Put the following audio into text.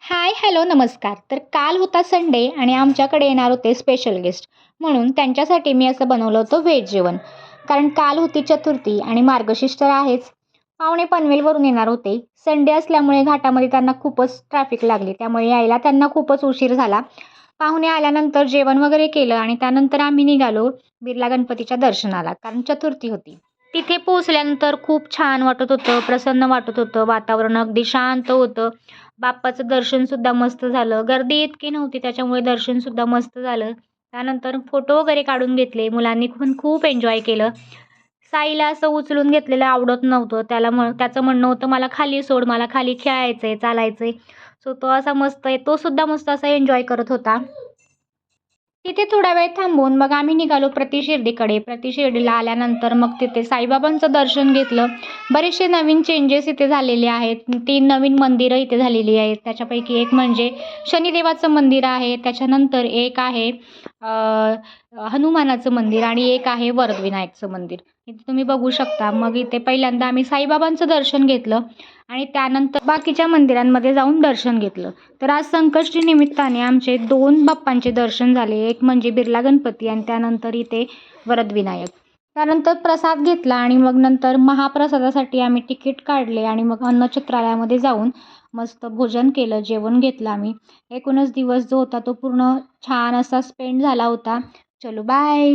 हाय, hello, नमस्कार. तर काल होता संडे आणि आमच्याकडे येणार होते स्पेशल गेस्ट. म्हणून त्यांच्यासाठी मी असं बनवलं होतं व्हेज जेवण. कारण काल होती चतुर्थी आणि मार्गशीर्ष तर आहेच. पाहुणे पनवेलवरून येणार होते. संडे असल्यामुळे घाटामध्ये त्यांना खूपच ट्रॅफिक लागली. त्यामुळे यायला त्यांना खूपच उशीर झाला. पाहुणे आल्यानंतर जेवण वगैरे केलं आणि त्यानंतर आम्ही निघालो बिर्ला गणपतीच्या दर्शनाला, कारण चतुर्थी होती. तिथे पोहोचल्यानंतर खूप छान वाटत होतं, प्रसन्न वाटत होतं. वातावरण अगदी शांत होतं. बाप्पाचं दर्शनसुद्धा मस्त झालं. गर्दी इतकी नव्हती त्याच्यामुळे दर्शनसुद्धा मस्त झालं. त्यानंतर फोटो वगैरे काढून घेतले. मुलांनी पण खूप एन्जॉय केलं. साईला असं उचलून घेतलेलं आवडत नव्हतं. त्याचं म्हणणं होतं, "मला खाली सोड, मला खाली खेळायचंय, चालायचंय." सो तो असा मस्त आहे. तो सुद्धा मस्त असा एन्जॉय करत होता. तिथे थोडा वेळ थांबून मग आम्ही निघालो प्रतिशिर्डीकडे. प्रतिशिर्डीला आल्यानंतर मग तिथे साईबाबांचं दर्शन घेतलं. बरेचसे नवीन चेंजेस इथे झालेले आहेत. 3 नवीन मंदिरं इथे झालेली आहेत. त्याच्यापैकी एक म्हणजे शनिदेवाचं मंदिर आहे. त्याच्यानंतर एक आहे अ, हनुमानाचं मंदिर आणि एक आहे वरदविनायकचं मंदिर. इथे तुम्ही बघू शकता. मग इथे पहिल्यांदा आम्ही साईबाबांचं दर्शन घेतलं आणि त्यानंतर बाकीच्या मंदिरांमध्ये जाऊन दर्शन घेतलं. तर आज संकष्टी निमित्ताने आमचे 2 बाप्पांचे दर्शन झाले. एक म्हणजे बिर्ला गणपती आणि त्यानंतर इथे वरदविनायक. त्यानंतर प्रसाद घेतला आणि मग नंतर महाप्रसादासाठी आम्ही तिकीट काढले आणि मग अन्नछत्रालयामध्ये जाऊन मस्त भोजन केलं, जेवण घेतलं आम्ही. एकूणच दिवस जो होता तो पूर्ण छान असा स्पेंड झाला होता. चलो बाय.